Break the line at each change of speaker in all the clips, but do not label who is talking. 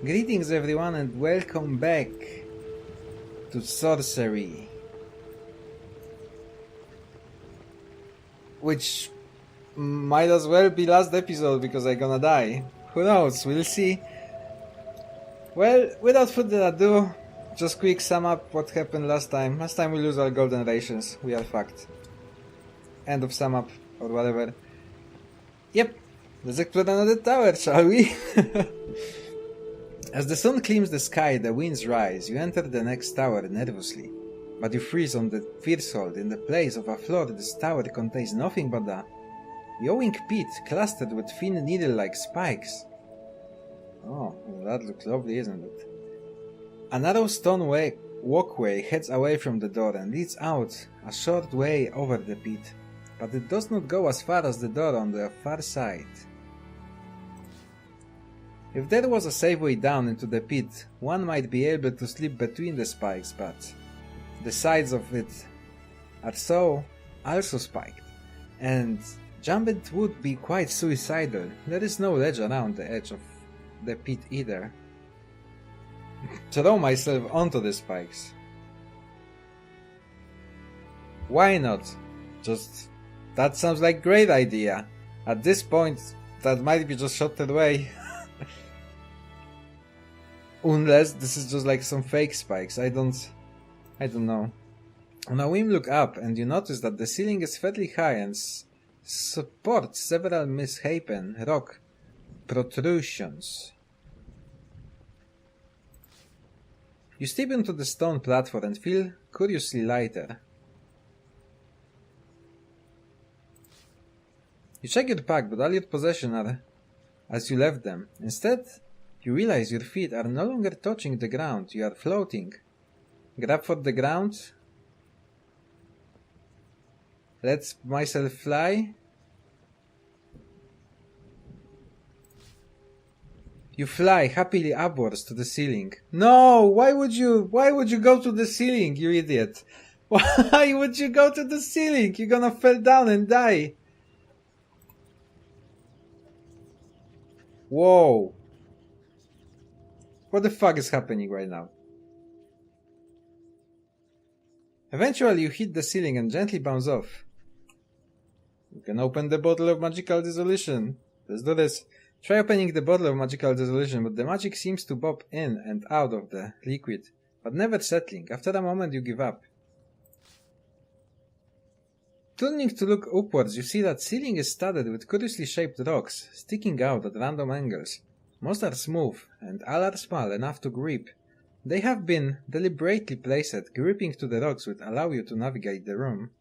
Greetings everyone and welcome back to Sorcery. Which might as well be last episode because I'm gonna die. Who knows, we'll see. Well, without further ado, just quick sum up what happened last time. Last time we lose our golden rations, we are fucked. End of sum up, or whatever. Yep, let's explore another tower, shall we? As the sun climbs the sky, the winds rise. You enter the next tower nervously, but you freeze on the threshold. In the place of a floor, this tower contains nothing but a yawing pit clustered with thin needle-like spikes. Oh, well, that looks lovely, isn't it? A narrow stone walkway heads away from the door and leads out a short way over the pit, but it does not go as far as the door on the far side. If there was a safe way down into the pit, one might be able to slip between the spikes, but the sides of it are also spiked, and jumping would be quite suicidal. There is no ledge around the edge of the pit either. Throw myself onto the spikes. Why not? That sounds like a great idea. At this point, that might be just shot away. Unless this is just like some fake spikes, I don't know. On a whim look up and you notice that the ceiling is fairly high and supports several misshapen rock protrusions. You step into the stone platform and feel curiously lighter. You check your pack, but all your possessions are as you left them. Instead, you realize your feet are no longer touching the ground, you are floating. Grab for the ground. Let myself fly. You fly happily upwards to the ceiling. No! Why would you go to the ceiling, you idiot? Why would you go to the ceiling? You're gonna fall down and die. Whoa. What the fuck is happening right now? Eventually you hit the ceiling and gently bounce off. You can open the bottle of magical dissolution. Let's do this. Try opening the bottle of magical dissolution, but the magic seems to bob in and out of the liquid, but never settling. After a moment you give up. Turning to look upwards, you see that ceiling is studded with curiously shaped rocks, sticking out at random angles. Most are smooth, and all are small enough to grip. They have been deliberately placed. Gripping to the rocks would allow you to navigate the room.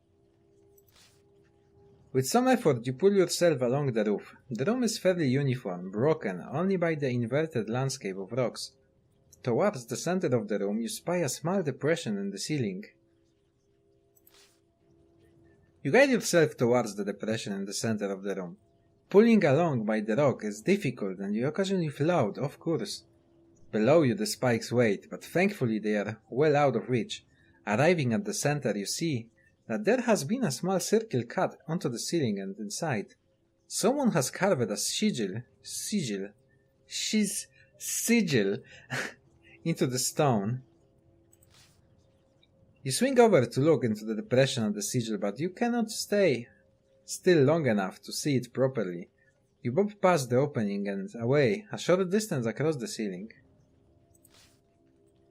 With some effort you pull yourself along the roof. The room is fairly uniform, broken only by the inverted landscape of rocks. Towards the center of the room you spy a small depression in the ceiling. You guide yourself towards the depression in the center of the room. Pulling along by the rock is difficult and you occasionally float off course. Below you the spikes wait, but thankfully they are well out of reach. Arriving at the center you see that there has been a small circle cut onto the ceiling and inside. Someone has carved a sigil into the stone. You swing over to look into the depression of the sigil, but you cannot stay still long enough to see it properly. You bob past the opening and away, a short distance across the ceiling.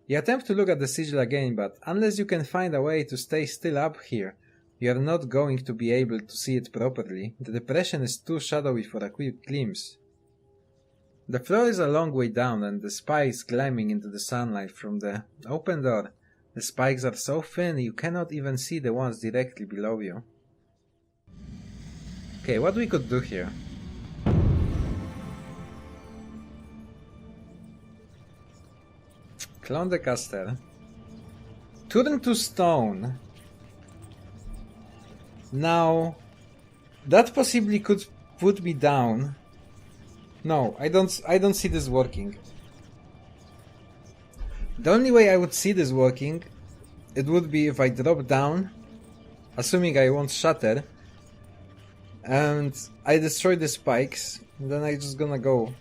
You attempt to look at the sigil again, but unless you can find a way to stay still up here, you are not going to be able to see it properly. The depression is too shadowy for a quick glimpse. The floor is a long way down and the spikes climbing into the sunlight from the open door. The spikes are so thin you cannot even see the ones directly below you. Okay, what we could do here? Clone the caster. Turn to stone. Now, that possibly could put me down. No, I don't see this working. The only way I would see this working, it would be if I drop down, assuming I won't shatter, and I destroy the spikes, and then I just gonna go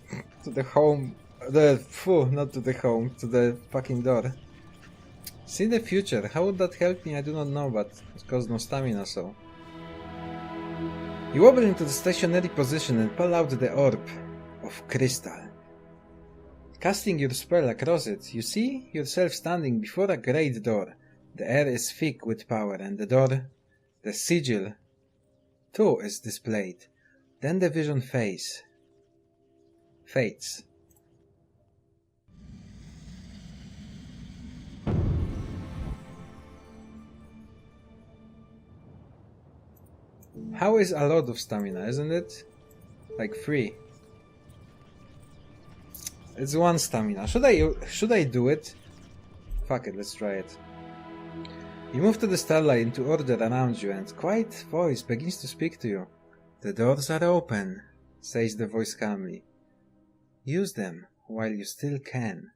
to the home Not to the home, to the fucking door. See the future. How would that help me? I do not know, but it costs no stamina, so. You wobble into the stationary position and pull out the orb of crystal. Casting your spell across it, you see yourself standing before a great door. The air is thick with power, and the door, the sigil, too, is displayed. Then the vision fades. How is a lot of stamina, isn't it? Like 3. It's 1 stamina. Should I do it? Fuck it, let's try it. You move to the starlight into order around you, and quiet voice begins to speak to you. The doors are open, says the voice calmly. Use them while you still can.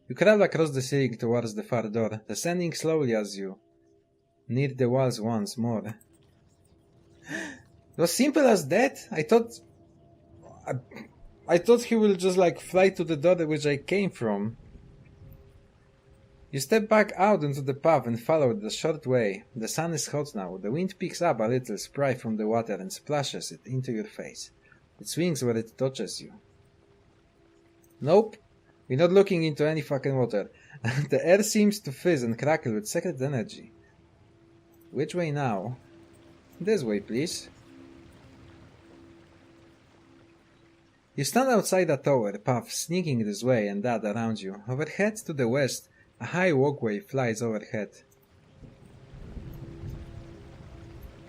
You crawl across the ceiling towards the far door, descending slowly as you near the walls once more. It was simple as that? I thought he will just like fly to the door which I came from. You step back out into the path and follow the short way. The sun is hot now. The wind picks up a little spray from the water and splashes it into your face. It swings where it touches you. Nope. We're not looking into any fucking water. The air seems to fizz and crackle with secret energy. Which way now? This way, please. You stand outside a tower path, sneaking this way and that around you. Overhead to the west, a high walkway flies overhead.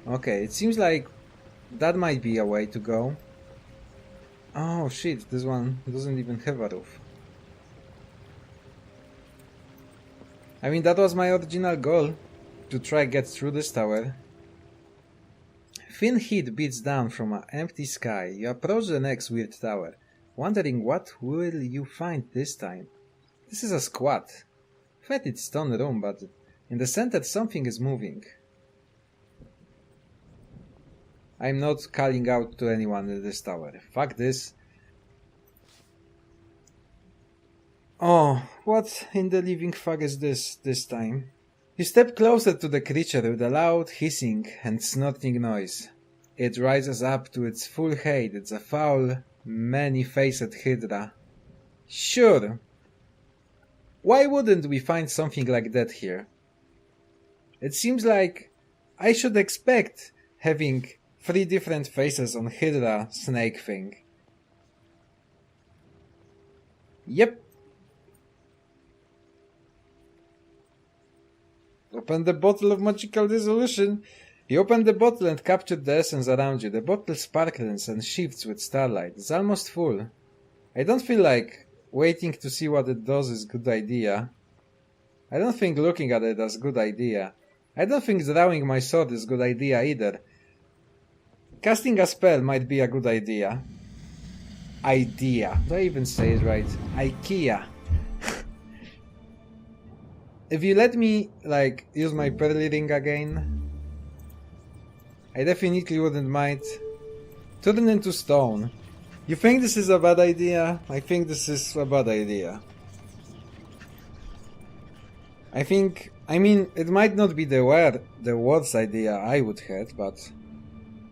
Okay, it seems like that might be a way to go. Oh shit, this one doesn't even have a roof. I mean, that was my original goal, to try get through this tower. Thin heat beats down from an empty sky. You approach the next weird tower, wondering what will you find this time. This is a squat, fetid stone room, but in the center something is moving. I'm not calling out to anyone in this tower. Fuck this. Oh, what in the living fuck is this time? You step closer to the creature with a loud hissing and snorting noise. It rises up to its full height. It's a foul, many-faced HYDRA. Sure. Why wouldn't we find something like that here? It seems like I should expect having 3 different faces on HYDRA snake thing. Yep. Open the bottle of magical dissolution. You open the bottle and capture the essence around you. The bottle sparkles and shifts with starlight. It's almost full. I don't feel like waiting to see what it does is a good idea. I don't think looking at it is a good idea. I don't think drawing my sword is a good idea either. Casting a spell might be a good idea. Do I even say it right? IKEA. If you let me, like, use my pearly ring again, I definitely wouldn't mind. Turn into stone. You think this is a bad idea? I think this is a bad idea. I mean, it might not be the worst idea I would have, but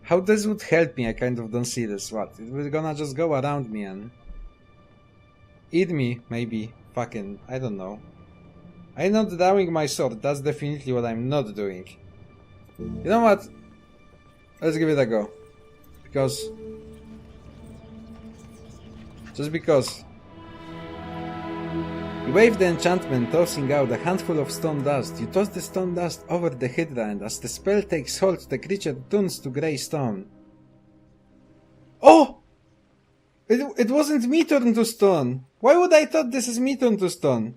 how this would help me, I kind of don't see this. What? It will gonna just go around me and eat me, maybe. Fucking, I don't know. I'm not drawing my sword, that's definitely what I'm not doing. You know what? Let's give it a go. Just because. You wave the enchantment, tossing out a handful of stone dust. You toss the stone dust over the HYDRA, and as the spell takes hold, the creature turns to grey stone. Oh! It wasn't me turned to stone. Why would I thought this is me turned to stone?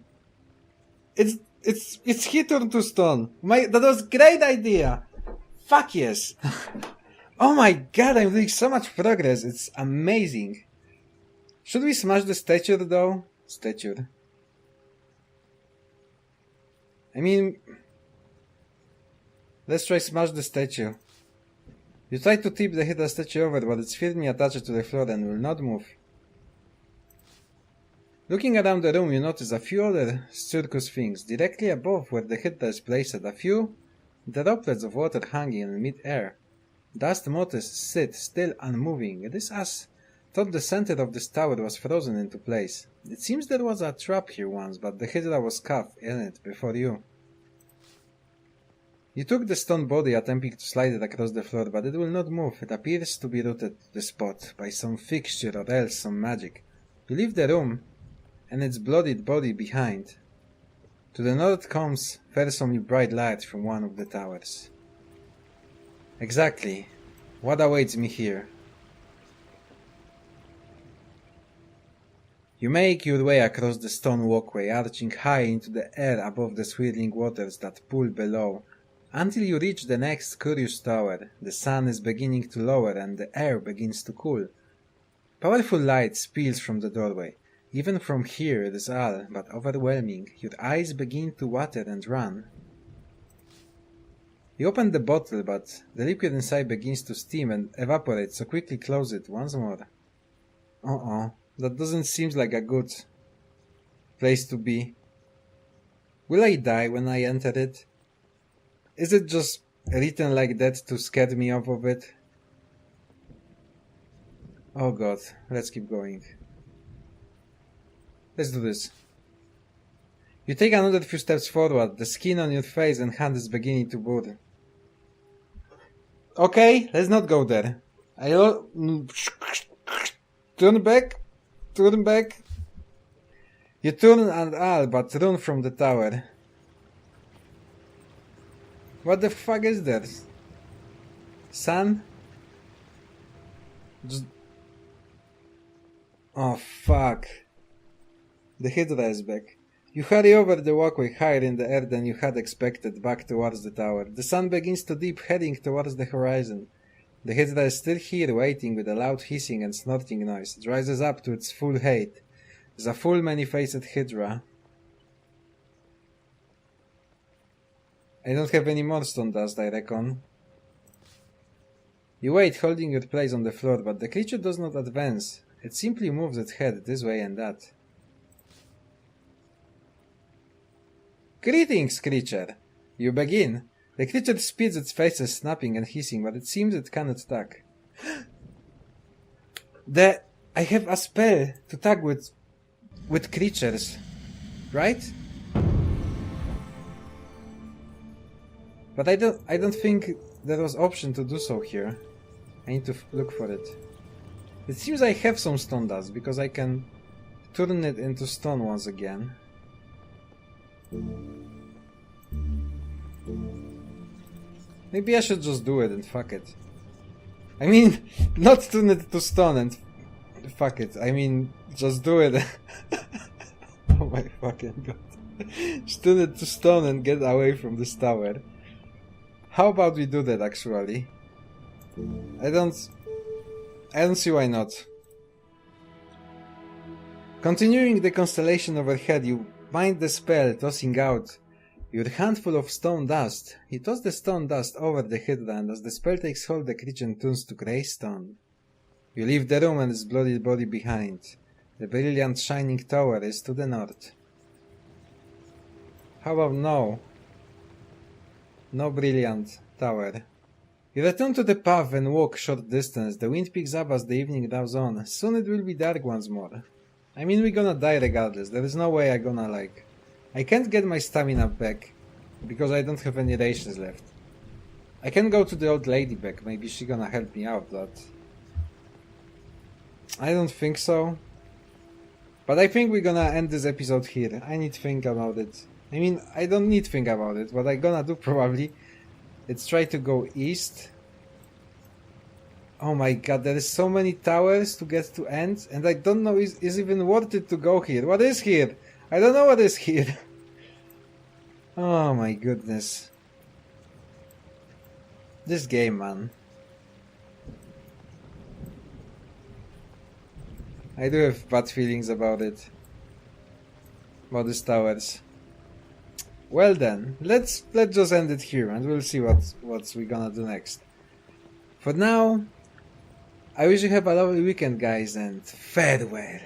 It's he turned to stone. That was a great idea. Fuck yes. Oh my god, I'm doing so much progress. It's amazing. Should we smash the statue though? Statue. I mean, let's try smash the statue. You try to tip the HYDRA statue over, but it's firmly attached to the floor and will not move. Looking around the room, you notice a few other circus things. Directly above where the HYDRA is placed, a few droplets of water hanging in mid-air. Dust motes sit still unmoving. It is as though the center of this tower was frozen into place. It seems there was a trap here once, but the HYDRA was caught in it before you. You took the stone body, attempting to slide it across the floor, but it will not move. It appears to be rooted to the spot by some fixture or else some magic. You leave the room and its bloodied body behind. To the north comes fearsomely bright light from one of the towers. Exactly. What awaits me here? You make your way across the stone walkway, arching high into the air above the swirling waters that pool below, until you reach the next curious tower. The sun is beginning to lower and the air begins to cool. Powerful light spills from the doorway. Even from here it is all but overwhelming. Your eyes begin to water and run. You open the bottle, but the liquid inside begins to steam and evaporate, so quickly close it once more. That doesn't seem like a good place to be. Will I die when I enter it? Is it just written like that to scare me off of it? Oh god, let's keep going. Let's do this. You take another few steps forward, the skin on your face and hand is beginning to burn. Okay, let's not go there. Turn back. You turn and all but run from the tower. What the fuck is that? Sun? Oh fuck. The HYDRA is back. You hurry over the walkway higher in the air than you had expected, back towards the tower. The sun begins to dip, heading towards the horizon. The HYDRA is still here, waiting with a loud hissing and snorting noise. It rises up to its full height. It is a full many-faced HYDRA. I don't have any more stone dust, I reckon. You wait, holding your place on the floor, but the creature does not advance. It simply moves its head this way and that. Greetings, creature! You begin. The creature speeds its faces, snapping and hissing, but it seems it cannot tag. I have a spell to tag with creatures, right? But I don't think there was option to do so here. I need to look for it. It seems I have some stone dust, because I can turn it into stone once again. Maybe I should just do it and fuck it. I mean, not turn it to stone and fuck it. I mean, just do it. Oh my fucking god. Just turn it to stone and get away from this tower. How about we do that actually? I don't see why not. Continuing the constellation overhead, you bind the spell, tossing out your handful of stone dust. You toss the stone dust over the HYDRA, and as the spell takes hold, the creature turns to grey stone. You leave the room and its bloody body behind. The brilliant shining tower is to the north. How about no? No brilliant tower. You return to the path and walk short distance. The wind picks up as the evening draws on. Soon it will be dark once more. I mean, we're gonna die regardless. There is no way I'm gonna I can't get my stamina back because I don't have any rations left. I can go to the old lady back. Maybe she's gonna help me out, but I don't think so. But I think we're gonna end this episode here. I need to think about it. I mean, I don't need to think about it. What I'm gonna do probably is try to go east. Oh my god, there is so many towers to get to end, and I don't know is even worth it to go here. What is here? I don't know what is here. Oh my goodness. This game, man. I do have bad feelings about it. About these towers. Well then, let's just end it here and we'll see what we gonna do next. For now, I wish you have a lovely weekend, guys, and farewell.